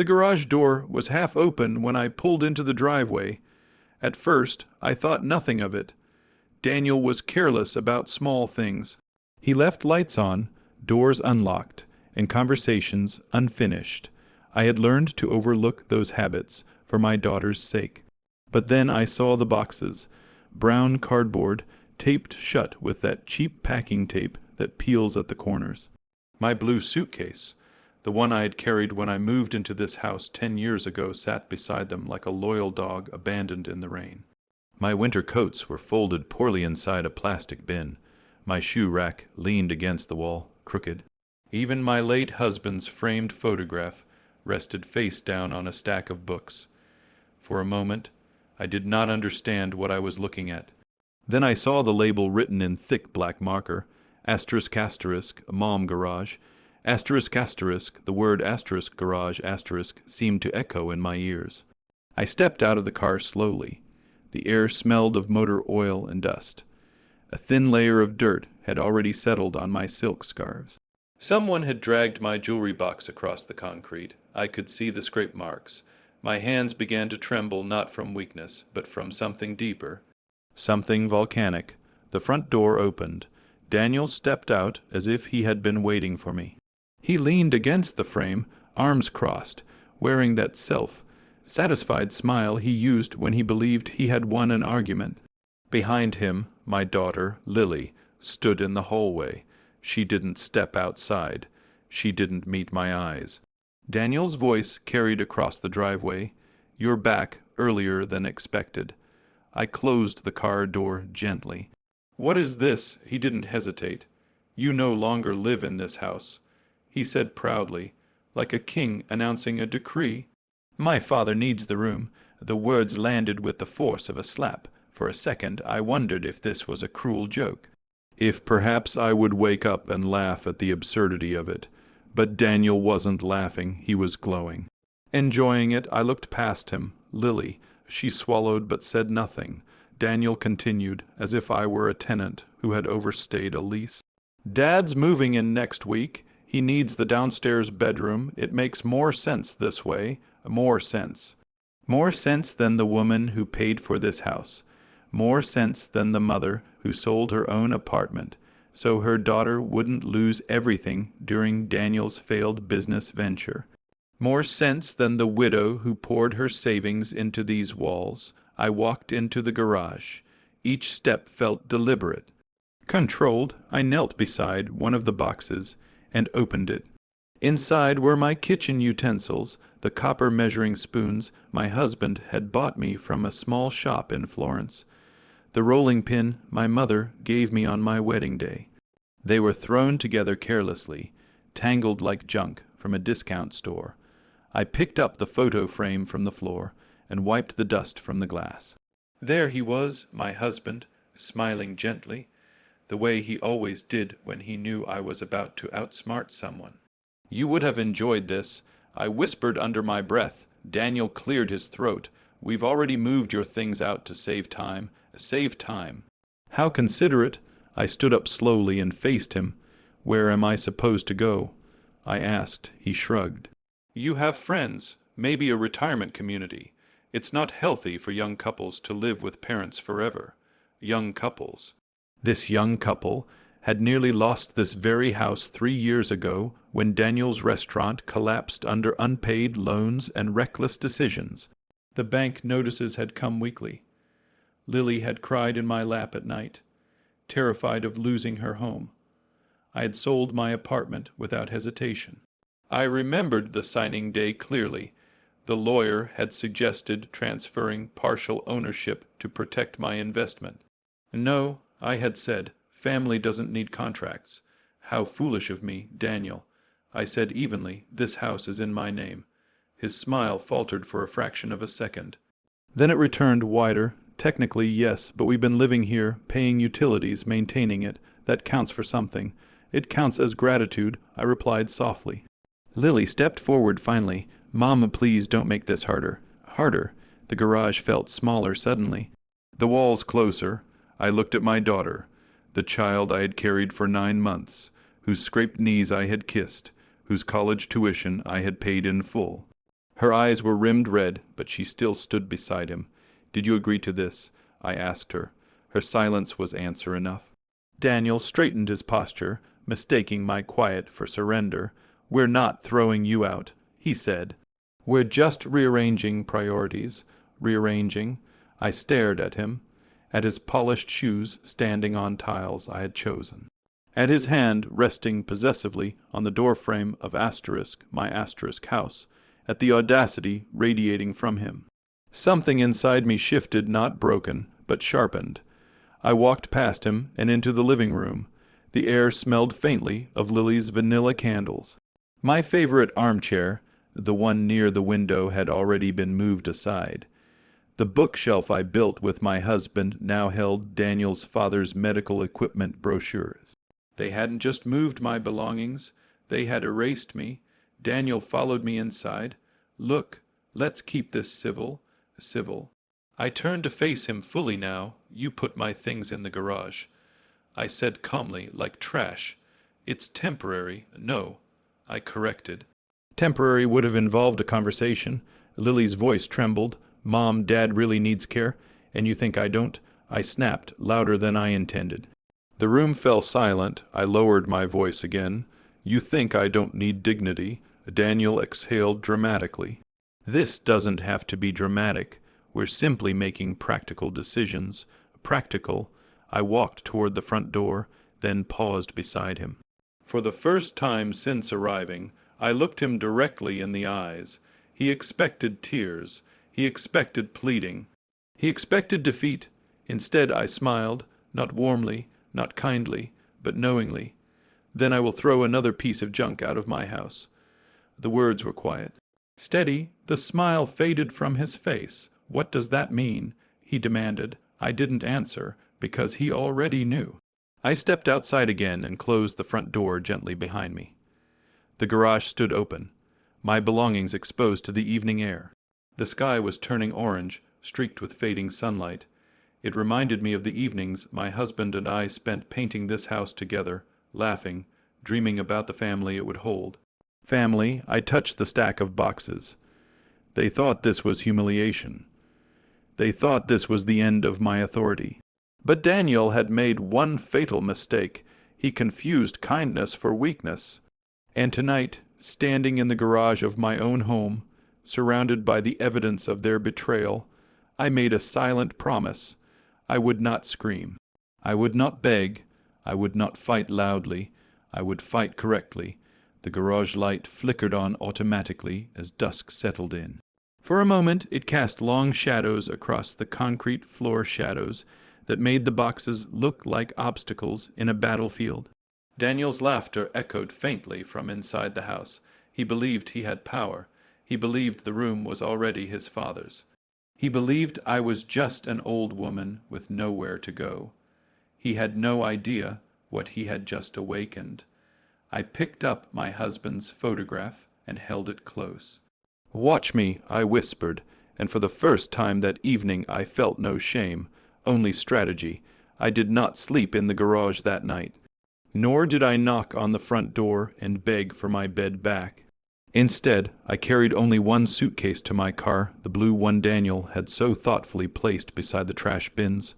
The garage door was half open when I pulled into the driveway. At first, I thought nothing of it. Daniel was careless about small things. He left lights on, doors unlocked, and conversations unfinished. I had learned to overlook those habits for my daughter's sake. But then I saw the boxes, brown cardboard, taped shut with that cheap packing tape that peels at the corners. My blue suitcase, the one I had carried when I moved into this house 10 years ago, sat beside them like a loyal dog abandoned in the rain. My winter coats were folded poorly inside a plastic bin. My shoe rack leaned against the wall, crooked. Even my late husband's framed photograph rested face down on a stack of books. For a moment, I did not understand what I was looking at. Then I saw the label written in thick black marker, asterisk asterisk, mom garage, asterisk asterisk, the word asterisk garage asterisk seemed to echo in my ears. I stepped out of the car slowly. The air smelled of motor oil and dust. A thin layer of dirt had already settled on my silk scarves. Someone had dragged my jewelry box across the concrete. I could see the scrape marks. My hands began to tremble not from weakness, but from something deeper. Something volcanic. The front door opened. Daniel stepped out as if he had been waiting for me. He leaned against the frame, arms crossed, wearing that self-satisfied smile he used when he believed he had won an argument. Behind him, my daughter, Lily, stood in the hallway. She didn't step outside. She didn't meet my eyes. Daniel's voice carried across the driveway. "You're back earlier than expected." I closed the car door gently. "What is this?" He didn't hesitate. "You no longer live in this house," he said proudly, like a king announcing a decree. "My father needs the room." The words landed with the force of a slap. For a second, I wondered if this was a cruel joke. If perhaps I would wake up and laugh at the absurdity of it. But Daniel wasn't laughing, he was glowing. Enjoying it, I looked past him. Lily. She swallowed but said nothing. Daniel continued, as if I were a tenant who had overstayed a lease. "Dad's moving in next week. He needs the downstairs bedroom. It makes more sense this way. More sense. More sense than the woman who paid for this house. More sense than the mother who sold her own apartment, so her daughter wouldn't lose everything during Daniel's failed business venture. More sense than the widow who poured her savings into these walls. I walked into the garage. Each step felt deliberate. Controlled, I knelt beside one of the boxes and opened it. Inside were my kitchen utensils, the copper measuring spoons my husband had bought me from a small shop in Florence. The rolling pin my mother gave me on my wedding day. They were thrown together carelessly, tangled like junk from a discount store. I picked up the photo frame from the floor and wiped the dust from the glass. There he was, my husband, smiling gently, the way he always did when he knew I was about to outsmart someone. "You would have enjoyed this," I whispered under my breath. Daniel cleared his throat. "We've already moved your things out to save time. Save time." "How considerate." I stood up slowly and faced him. "Where am I supposed to go?" I asked. He shrugged. "You have friends, maybe a retirement community. It's not healthy for young couples to live with parents forever." Young couples. This young couple had nearly lost this very house 3 years ago when Daniel's restaurant collapsed under unpaid loans and reckless decisions. The bank notices had come weekly. Lily had cried in my lap at night, terrified of losing her home. I had sold my apartment without hesitation. I remembered the signing day clearly. The lawyer had suggested transferring partial ownership to protect my investment. "No," I had said, "family doesn't need contracts." "How foolish of me, Daniel." I said evenly, "This house is in my name." His smile faltered for a fraction of a second. Then it returned wider. "Technically, yes, but we've been living here, paying utilities, maintaining it. That counts for something." "It counts as gratitude," I replied softly. Lily stepped forward finally. "Mama, please don't make this harder." Harder. The garage felt smaller suddenly. The walls closer. I looked at my daughter, the child I had carried for 9 months, whose scraped knees I had kissed, whose college tuition I had paid in full. Her eyes were rimmed red, but she still stood beside him. "Did you agree to this?" I asked her. Her silence was answer enough. Daniel straightened his posture, mistaking my quiet for surrender. "We're not throwing you out," he said. "We're just rearranging priorities." Rearranging. I stared at him, at his polished shoes standing on tiles I had chosen, at his hand resting possessively on the doorframe of my asterisk house, at the audacity radiating from him. Something inside me shifted, not broken, but sharpened. I walked past him and into the living room. The air smelled faintly of Lily's vanilla candles. My favorite armchair, the one near the window, had already been moved aside. The bookshelf I built with my husband now held Daniel's father's medical equipment brochures. They hadn't just moved my belongings, they had erased me. Daniel followed me inside. "Look, let's keep this civil." I turned to face him fully now. "You put my things in the garage," I said calmly, "like trash. It's temporary." "No," I corrected. Temporary would have involved a conversation. Lily's voice trembled. "Mom, Dad really needs care, and you think I don't?" I snapped, louder than I intended. The room fell silent. I lowered my voice again. "You think I don't need dignity?" Daniel exhaled dramatically. "This doesn't have to be dramatic. We're simply making practical decisions." Practical. I walked toward the front door, then paused beside him. For the first time since arriving, I looked him directly in the eyes. He expected tears. He expected pleading. He expected defeat. Instead, I smiled, not warmly, not kindly, but knowingly. "Then I will throw another piece of junk out of my house." The words were quiet. Steady, the smile faded from his face. "What does that mean?" he demanded. I didn't answer, because he already knew. I stepped outside again and closed the front door gently behind me. The garage stood open, my belongings exposed to the evening air. The sky was turning orange, streaked with fading sunlight. It reminded me of the evenings my husband and I spent painting this house together, laughing, dreaming about the family it would hold. Family. I touched the stack of boxes. They thought this was humiliation. They thought this was the end of my authority. But Daniel had made one fatal mistake. He confused kindness for weakness. And tonight, standing in the garage of my own home, surrounded by the evidence of their betrayal, I made a silent promise. I would not scream. I would not beg. I would not fight loudly. I would fight correctly. The garage light flickered on automatically as dusk settled in. For a moment it cast long shadows across the concrete floor, shadows that made the boxes look like obstacles in a battlefield. Daniel's laughter echoed faintly from inside the house. He believed he had power. He believed the room was already his father's. He believed I was just an old woman with nowhere to go. He had no idea what he had just awakened. I picked up my husband's photograph and held it close. "Watch me," I whispered, and for the first time that evening I felt no shame, only strategy. I did not sleep in the garage that night. Nor did I knock on the front door and beg for my bed back. Instead, I carried only one suitcase to my car, the blue one Daniel had so thoughtfully placed beside the trash bins,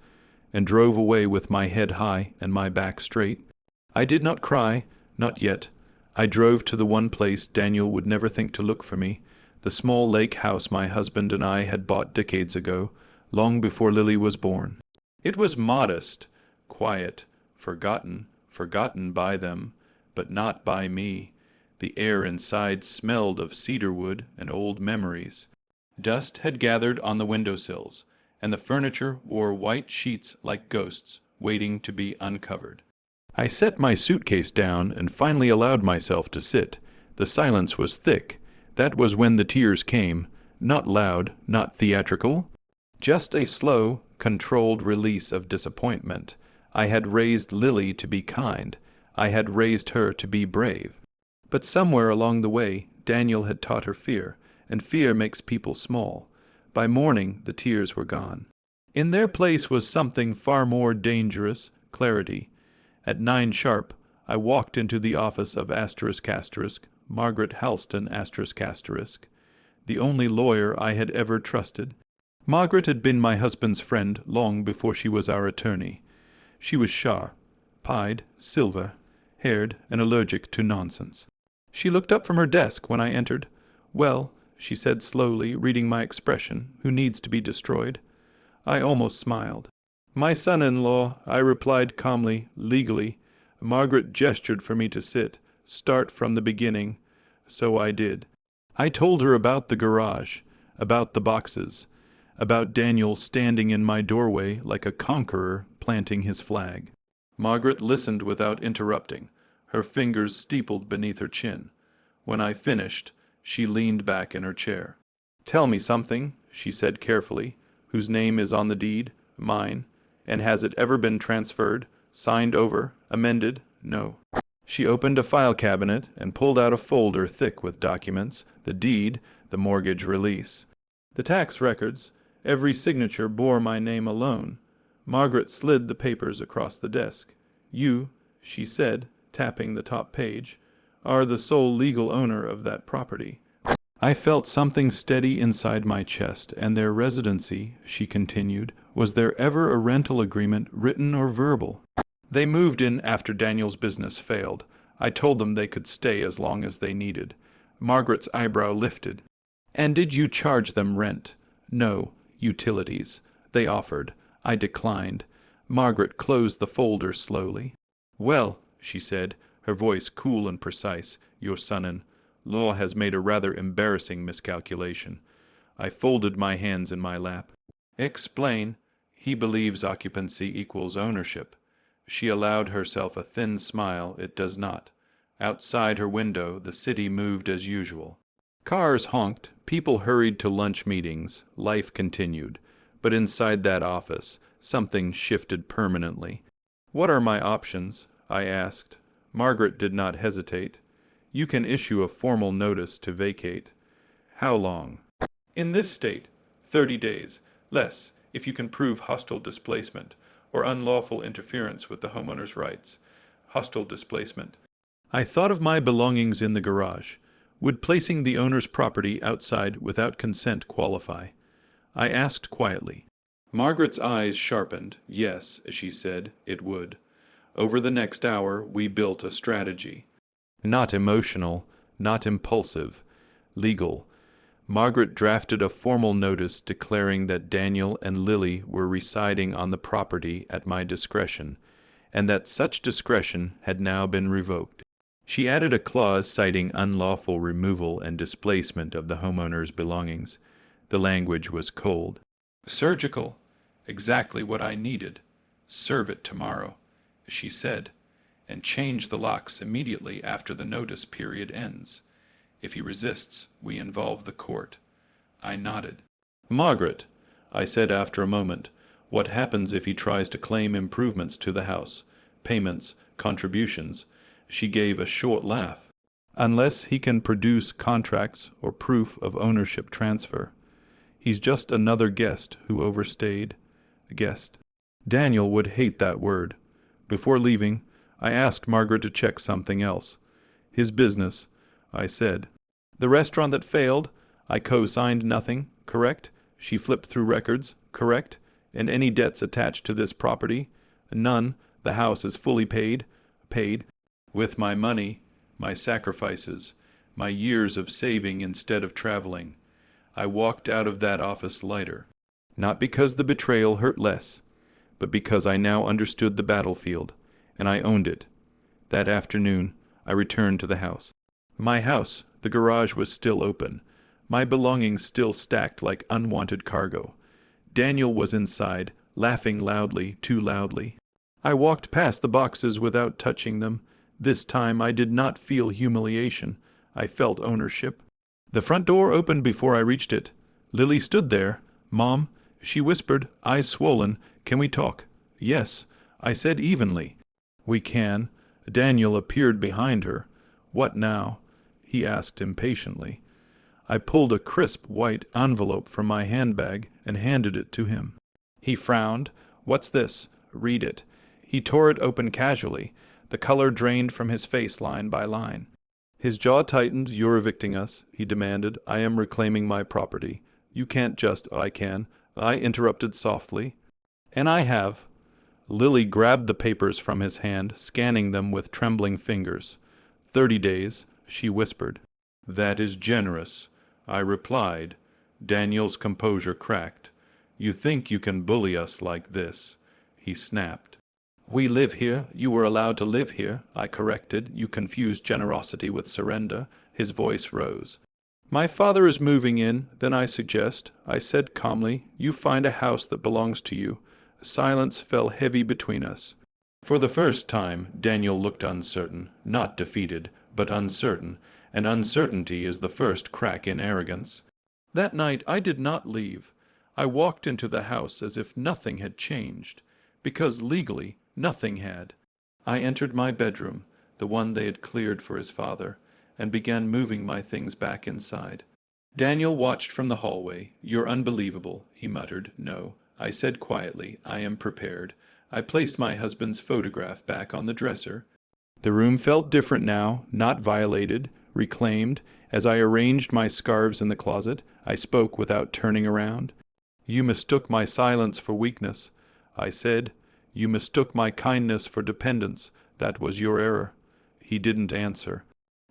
and drove away with my head high and my back straight. I did not cry, not yet. I drove to the one place Daniel would never think to look for me, the small lake house my husband and I had bought decades ago, long before Lily was born. It was modest, quiet, forgotten by them, but not by me. The air inside smelled of cedarwood and old memories. Dust had gathered on the windowsills, and the furniture wore white sheets like ghosts, waiting to be uncovered. I set my suitcase down and finally allowed myself to sit. The silence was thick. That was when the tears came, not loud, not theatrical, just a slow, controlled release of disappointment. I had raised Lily to be kind. I had raised her to be brave. But somewhere along the way, Daniel had taught her fear, and fear makes people small. By morning, the tears were gone. In their place was something far more dangerous, clarity. At 9 sharp, I walked into the office of ***, Margaret Halston ***. the only lawyer I had ever trusted. Margaret had been my husband's friend long before she was our attorney. She was pied, silver-haired, and allergic to nonsense. She looked up from her desk when I entered. "Well," she said slowly, reading my expression, "who needs to be destroyed?" I almost smiled. "My son-in-law," I replied calmly, "legally." Margaret gestured for me to sit. "Start from the beginning." So I did. I told her about the garage, about the boxes, about Daniel standing in my doorway like a conqueror planting his flag. Margaret listened without interrupting, her fingers steepled beneath her chin. When I finished, she leaned back in her chair. "Tell me something," she said carefully. "Whose name is on the deed? Mine. And has it ever been transferred, signed over, amended? No." She opened a file cabinet and pulled out a folder thick with documents, the deed, the mortgage release. The tax records, every signature bore my name alone. Margaret slid the papers across the desk. "You," she said, tapping the top page, "are the sole legal owner of that property." I felt something steady inside my chest, and their residency, she continued, was there ever a rental agreement, written or verbal? They moved in after Daniel's business failed. I told them they could stay as long as they needed. Margaret's eyebrow lifted. "And did you charge them rent?" "No. Utilities. They offered. I declined." Margaret closed the folder slowly. "Well," she said, her voice cool and precise, "your son-in-law has made a rather embarrassing miscalculation." I folded my hands in my lap. "Explain." "He believes occupancy equals ownership." She allowed herself a thin smile. "It does not." Outside her window, the city moved as usual. Cars honked, people hurried to lunch meetings, life continued. But inside that office, something shifted permanently. "What are my options?" I asked. Margaret did not hesitate. "You can issue a formal notice to vacate." "How long?" "In this state, 30 days. Less, if you can prove hostile displacement, or unlawful interference with the homeowner's rights." Hostile displacement. I thought of my belongings in the garage. Would placing the owner's property outside without consent qualify? I asked quietly. Margaret's eyes sharpened. "Yes," she said, "it would." Over the next hour, we built a strategy. Not emotional, not impulsive, legal. Margaret drafted a formal notice declaring that Daniel and Lily were residing on the property at my discretion, and that such discretion had now been revoked. She added a clause citing unlawful removal and displacement of the homeowner's belongings. The language was cold. "Surgical. Exactly what I needed. Serve it tomorrow," she said, "and change the locks immediately after the notice period ends. If he resists, we involve the court." I nodded. "Margaret," I said after a moment, "what happens if he tries to claim improvements to the house, payments, contributions?" She gave a short laugh. "Unless he can produce contracts or proof of ownership transfer. He's just another guest who overstayed." A guest. Daniel would hate that word. Before leaving, I asked Margaret to check something else. "His business," I said. "The restaurant that failed, I co-signed nothing, correct?" She flipped through records. "Correct? And any debts attached to this property?" "None. The house is fully paid." "Paid." "With my money, my sacrifices, my years of saving instead of traveling." I walked out of that office lighter. Not because the betrayal hurt less, but because I now understood the battlefield, and I owned it. That afternoon, I returned to the house. My house, the garage was still open. My belongings still stacked like unwanted cargo. Daniel was inside, laughing loudly, too loudly. I walked past the boxes without touching them. This time I did not feel humiliation. I felt ownership. The front door opened before I reached it. Lily stood there. "Mom," she whispered, eyes swollen, "can we talk?" "Yes," I said evenly. "We can." Daniel appeared behind her. "What now?" he asked impatiently. I pulled a crisp white envelope from my handbag and handed it to him. He frowned. "What's this?" "Read it." He tore it open casually. The color drained from his face line by line. His jaw tightened. "You're evicting us," he demanded. "I am reclaiming my property. You can't just—" "I can," I interrupted softly. "And I have." Lily grabbed the papers from his hand, scanning them with trembling fingers. 30 days, she whispered. "That is generous," I replied. Daniel's composure cracked. "You think you can bully us like this?" he snapped. "We live here. You were allowed to live here," I corrected. "You confused generosity with surrender." His voice rose. "My father is moving in, then I suggest," I said calmly. "You find a house that belongs to you." Silence fell heavy between us. For the first time, Daniel looked uncertain, not defeated, but uncertain, and uncertainty is the first crack in arrogance. That night I did not leave. I walked into the house as if nothing had changed, because legally nothing had. I entered my bedroom, the one they had cleared for his father, and began moving my things back inside. Daniel watched from the hallway. "You're unbelievable," he muttered. "No," I said quietly. "I am prepared." I placed my husband's photograph back on the dresser. The room felt different now, not violated, reclaimed. As I arranged my scarves in the closet, I spoke without turning around. "You mistook my silence for weakness," I said. "You mistook my kindness for dependence. That was your error." He didn't answer.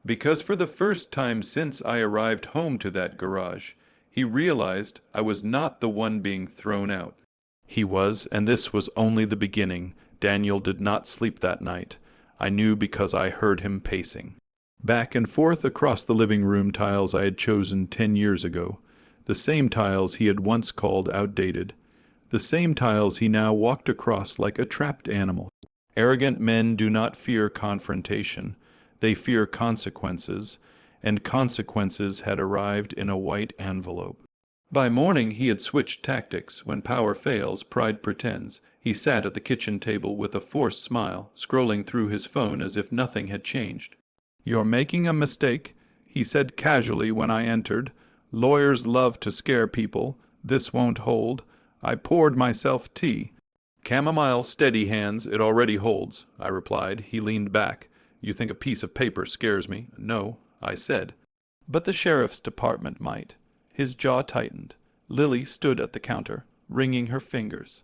Because for the first time since I arrived home to that garage, he realized I was not the one being thrown out. He was, and this was only the beginning. Daniel did not sleep that night. I knew because I heard him pacing back and forth across the living room tiles I had chosen 10 years ago, the same tiles he had once called outdated, the same tiles he now walked across like a trapped animal. Arrogant men do not fear confrontation. They fear consequences, and consequences had arrived in a white envelope. By morning he had switched tactics. When power fails, pride pretends. He sat at the kitchen table with a forced smile, scrolling through his phone as if nothing had changed. "You're making a mistake," he said casually when I entered. "Lawyers love to scare people. This won't hold." I poured myself tea. "Chamomile, steady hands, it already holds," I replied. He leaned back. "You think a piece of paper scares me?" "No," I said. "But the sheriff's department might." His jaw tightened. Lily stood at the counter, wringing her fingers.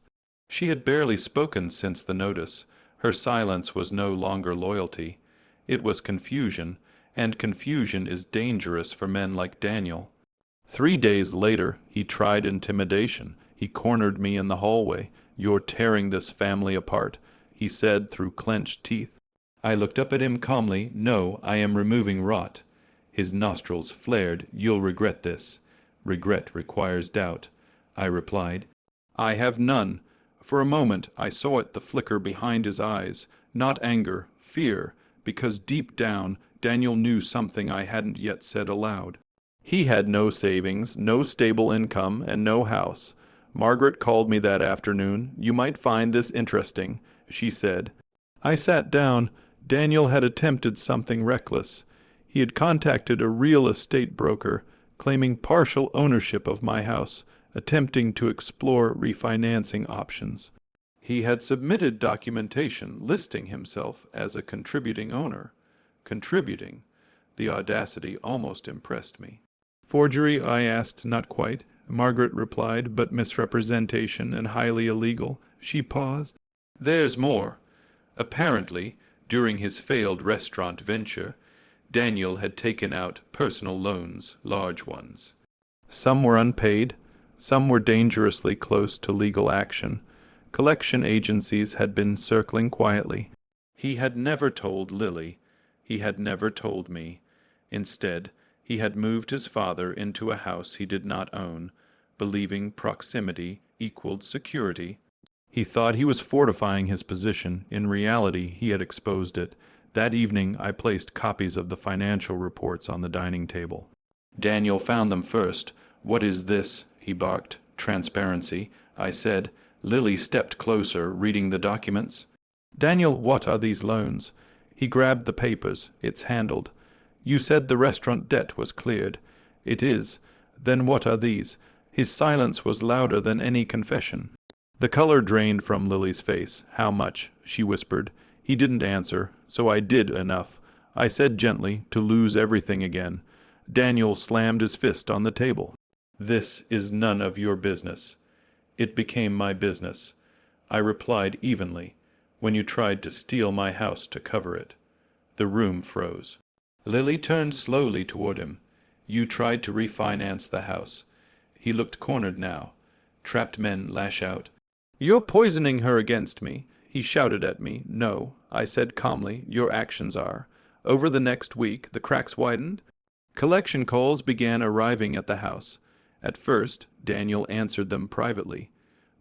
She had barely spoken since the notice. Her silence was no longer loyalty. It was confusion, and confusion is dangerous for men like Daniel. 3 days later, he tried intimidation. He cornered me in the hallway. "You're tearing this family apart," he said through clenched teeth. I looked up at him calmly. "No, I am removing rot." His nostrils flared. "You'll regret this." "Regret requires doubt," I replied. "I have none." For a moment I saw it, the flicker behind his eyes. Not anger, fear, because deep down Daniel knew something I hadn't yet said aloud. He had no savings, no stable income, and no house. Margaret called me that afternoon. "You might find this interesting," she said. I sat down. Daniel had attempted something reckless. He had contacted a real estate broker, claiming partial ownership of my house, attempting to explore refinancing options. He had submitted documentation listing himself as a contributing owner. Contributing. The audacity almost impressed me. "Forgery?" I asked. "Not quite," Margaret replied, "but misrepresentation and highly illegal." She paused. "There's more. Apparently, during his failed restaurant venture, Daniel had taken out personal loans, large ones. Some were unpaid, some were dangerously close to legal action. Collection agencies had been circling quietly. He had never told Lily. He had never told me. Instead, he had moved his father into a house he did not own, believing proximity equaled security. He thought he was fortifying his position. In reality, he had exposed it. That evening, I placed copies of the financial reports on the dining table. Daniel found them first. "What is this?" he barked. "Transparency," I said. Lily stepped closer, reading the documents. "Daniel, what are these loans?" He grabbed the papers. "It's handled." "You said the restaurant debt was cleared." "It is." "Then what are these?" His silence was louder than any confession. The color drained from Lily's face. "How much?" she whispered. He didn't answer, so I did enough. I said gently, to lose everything again. Daniel slammed his fist on the table. This is none of your business. It became my business. I replied evenly, when you tried to steal my house to cover it. The room froze. Lily turned slowly toward him. You tried to refinance the house. He looked cornered now. Trapped men lash out. You're poisoning her against me. He shouted at me. No, I said calmly, your actions are. Over the next week, the cracks widened. Collection calls began arriving at the house. At first, Daniel answered them privately.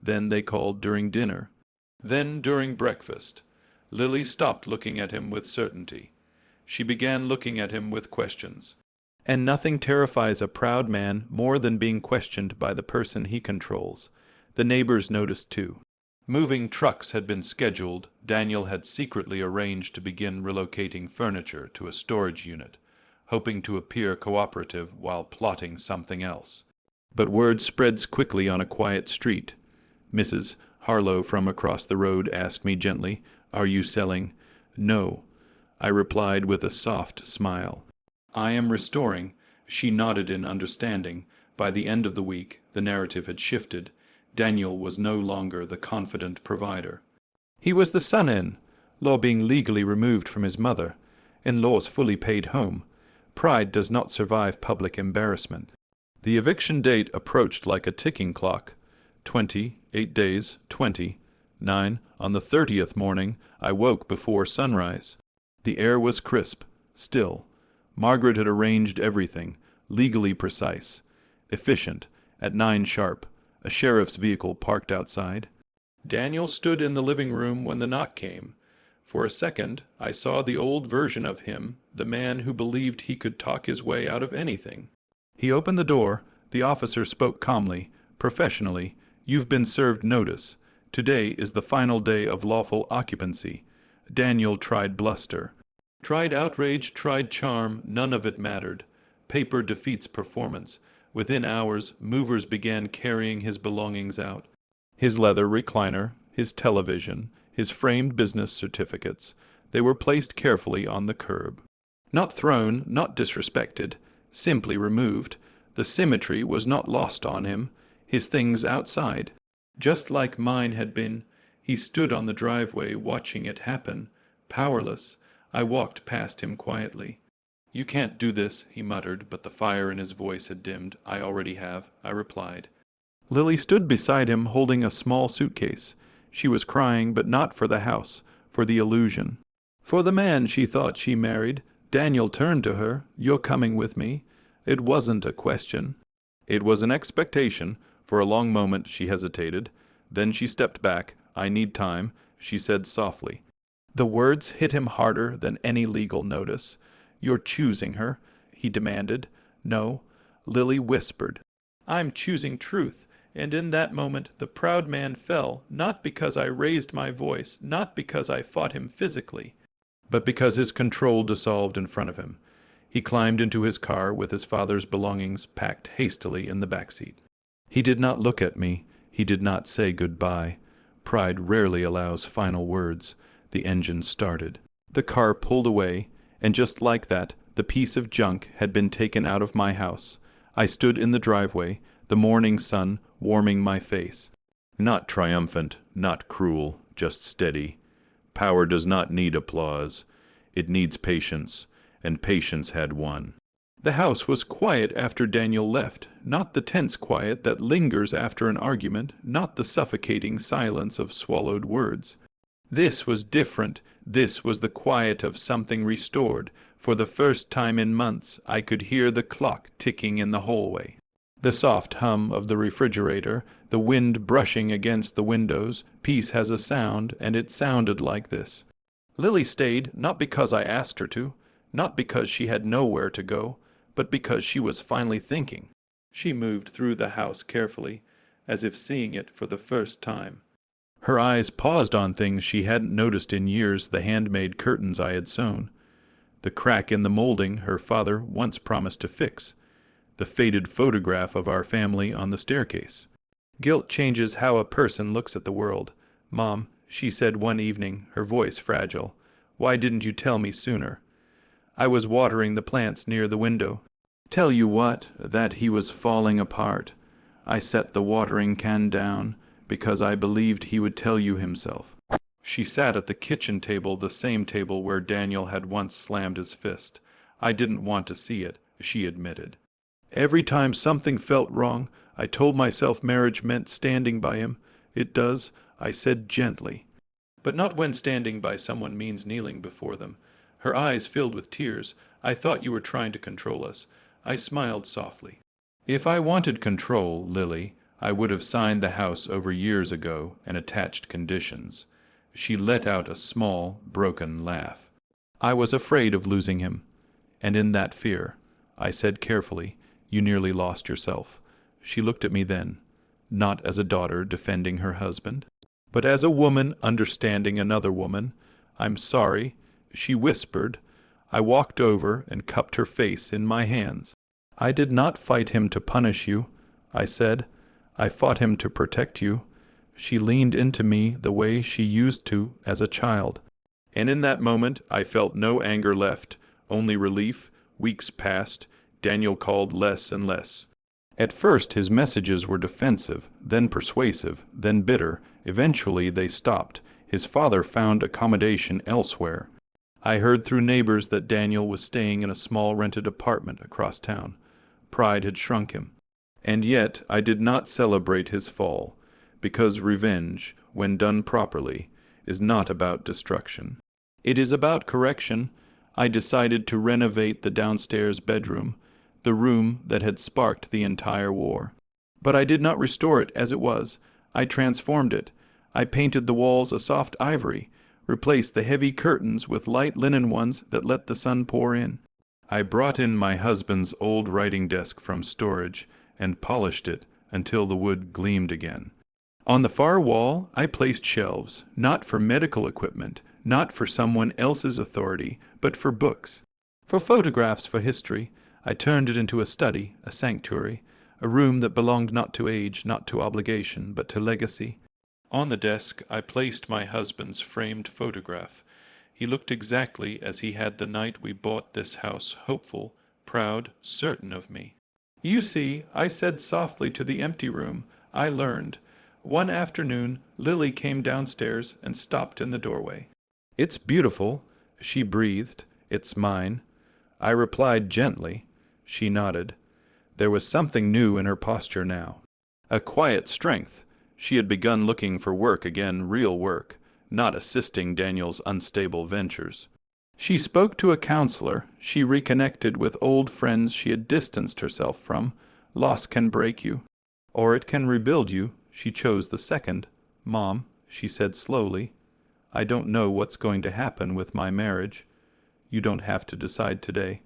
Then they called during dinner. Then during breakfast. Lily stopped looking at him with certainty. She began looking at him with questions. And nothing terrifies a proud man more than being questioned by the person he controls. The neighbors noticed too. Moving trucks had been scheduled. Daniel had secretly arranged to begin relocating furniture to a storage unit, hoping to appear cooperative while plotting something else. But word spreads quickly on a quiet street. Mrs. Harlow from across the road asked me gently, "Are you selling?" "No," I replied with a soft smile. "I am restoring." She nodded in understanding. By the end of the week, the narrative had shifted. Daniel was no longer the confident provider. He was the son-in-law being legally removed from his mother, in-laws fully paid home. Pride does not survive public embarrassment. The eviction date approached like a ticking clock. 20, 8 days, 20, 9. On the 30th morning, I woke before sunrise. The air was crisp, still. Margaret had arranged everything, legally precise, efficient. At 9 sharp, a sheriff's vehicle parked outside. Daniel stood in the living room when the knock came. For a second, I saw the old version of him, the man who believed he could talk his way out of anything. He opened the door. The officer spoke calmly, professionally. "You've been served notice. Today is the final day of lawful occupancy." Daniel tried bluster. Tried outrage, tried charm, none of it mattered. Paper defeats performance. Within hours, movers began carrying his belongings out. His leather recliner, his television, his framed business certificates. They were placed carefully on the curb. Not thrown, not disrespected, simply removed. The symmetry was not lost on him. His things outside. Just like mine had been. He stood on the driveway watching it happen. Powerless. I walked past him quietly. "You can't do this," he muttered, but the fire in his voice had dimmed. "I already have," I replied. Lily stood beside him holding a small suitcase. She was crying, but not for the house, for the illusion. For the man she thought she married. Daniel turned to her. "You're coming with me." It wasn't a question. It was an expectation. For a long moment she hesitated. Then she stepped back. "I need time," she said softly. The words hit him harder than any legal notice. "You're choosing her," he demanded. "No," Lily whispered. "I'm choosing truth." And in that moment the proud man fell, not because I raised my voice, not because I fought him physically, but because his control dissolved in front of him. He climbed into his car with his father's belongings packed hastily in the back seat. He did not look at me. He did not say goodbye. Pride rarely allows final words. The engine started. The car pulled away, and just like that, the piece of junk had been taken out of my house. I stood in the driveway, the morning sun warming my face. Not triumphant, not cruel, just steady. Power does not need applause. It needs patience, and patience had won. The house was quiet after Daniel left, not the tense quiet that lingers after an argument, not the suffocating silence of swallowed words. This was different. This was the quiet of something restored. For the first time in months, I could hear the clock ticking in the hallway. The soft hum of the refrigerator, the wind brushing against the windows. Peace has a sound, and it sounded like this. Lily stayed, not because I asked her to, not because she had nowhere to go, but because she was finally thinking. She moved through the house carefully, as if seeing it for the first time. Her eyes paused on things she hadn't noticed in years, the handmade curtains I had sewn, the crack in the molding her father once promised to fix, the faded photograph of our family on the staircase. Guilt changes how a person looks at the world. "Mom," she said one evening, her voice fragile, "why didn't you tell me sooner?" I was watering the plants near the window. Tell you what, that he was falling apart. I set the watering can down because I believed he would tell you himself. She sat at the kitchen table, the same table where Daniel had once slammed his fist. I didn't want to see it, she admitted. Every time something felt wrong, I told myself marriage meant standing by him. It does, I said gently. But not when standing by someone means kneeling before them. Her eyes filled with tears. I thought you were trying to control us. I smiled softly. If I wanted control, Lily, I would have signed the house over years ago and attached conditions. She let out a small, broken laugh. I was afraid of losing him. And in that fear, I said carefully, you nearly lost yourself. She looked at me then, not as a daughter defending her husband, but as a woman understanding another woman. I'm sorry, she whispered. I walked over and cupped her face in my hands. I did not fight him to punish you, I said. I fought him to protect you. She leaned into me the way she used to as a child. And in that moment I felt no anger left, only relief. Weeks passed. Daniel called less and less. At first his messages were defensive, then persuasive, then bitter. Eventually they stopped. His father found accommodation elsewhere. I heard through neighbors that Daniel was staying in a small rented apartment across town. Pride had shrunk him. And yet I did not celebrate his fall, because revenge, when done properly, is not about destruction. It is about correction. I decided to renovate the downstairs bedroom, the room that had sparked the entire war. But I did not restore it as it was. I transformed it. I painted the walls a soft ivory, replaced the heavy curtains with light linen ones that let the sun pour in. I brought in my husband's old writing desk from storage and polished it until the wood gleamed again. On the far wall, I placed shelves, not for medical equipment, not for someone else's authority, but for books. For photographs, for history. I turned it into a study, a sanctuary, a room that belonged not to age, not to obligation, but to legacy. On the desk, I placed my husband's framed photograph. He looked exactly as he had the night we bought this house, hopeful, proud, certain of me. You see, I said softly to the empty room, I learned. One afternoon, Lily came downstairs and stopped in the doorway. It's beautiful, she breathed. It's mine. I replied gently. She nodded. There was something new in her posture now. A quiet strength. She had begun looking for work again, real work, not assisting Daniel's unstable ventures. She spoke to a counselor. She reconnected with old friends she had distanced herself from. Loss can break you, or it can rebuild you. She chose the second. Mom, she said slowly, I don't know what's going to happen with my marriage. You don't have to decide today.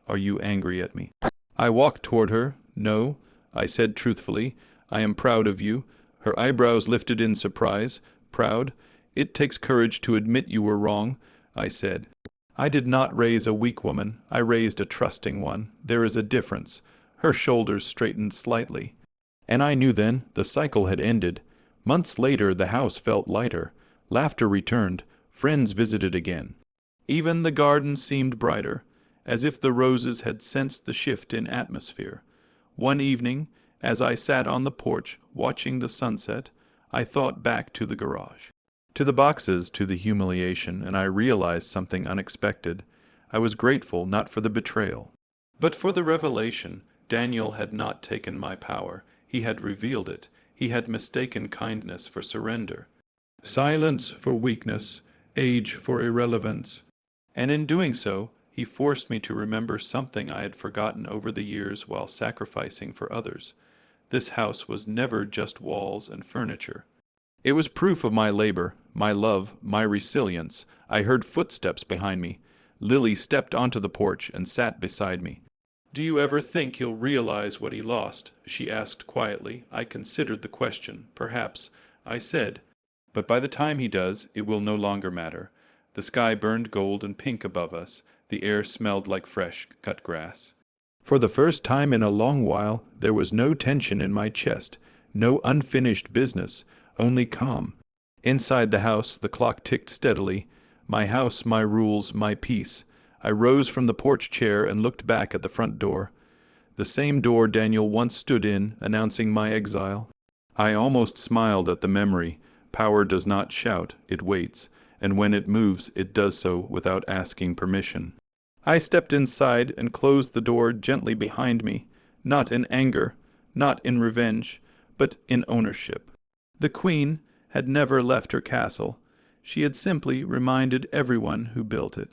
Are you angry at me? I walked toward her. No, I said truthfully. I am proud of you. Her eyebrows lifted in surprise. Proud? It takes courage to admit you were wrong, I said. I did not raise a weak woman. I raised a trusting one. There is a difference. Her shoulders straightened slightly. And I knew then the cycle had ended. Months later the house felt lighter. Laughter returned. Friends visited again. Even the garden seemed brighter, as if the roses had sensed the shift in atmosphere. One evening, as I sat on the porch watching the sunset, I thought back to the garage, to the boxes, to the humiliation, and I realized something unexpected. I was grateful not for the betrayal, but for the revelation. Daniel had not taken my power. He had revealed it. He had mistaken kindness for surrender, silence for weakness, age for irrelevance. And in doing so, he forced me to remember something I had forgotten over the years while sacrificing for others. This house was never just walls and furniture. It was proof of my labor, my love, my resilience. I heard footsteps behind me. Lily stepped onto the porch and sat beside me. Do you ever think he'll realize what he lost? She asked quietly. I considered the question. Perhaps. I said, but by the time he does, it will no longer matter. The sky burned gold and pink above us. The air smelled like fresh cut grass. For the first time in a long while, there was no tension in my chest, no unfinished business, only calm. Inside the house, the clock ticked steadily. My house, my rules, my peace. I rose from the porch chair and looked back at the front door. The same door Daniel once stood in, announcing my exile. I almost smiled at the memory. Power does not shout, it waits, and when it moves, it does so without asking permission. I stepped inside and closed the door gently behind me, not in anger, not in revenge, but in ownership. The Queen had never left her castle. She had simply reminded everyone who built it.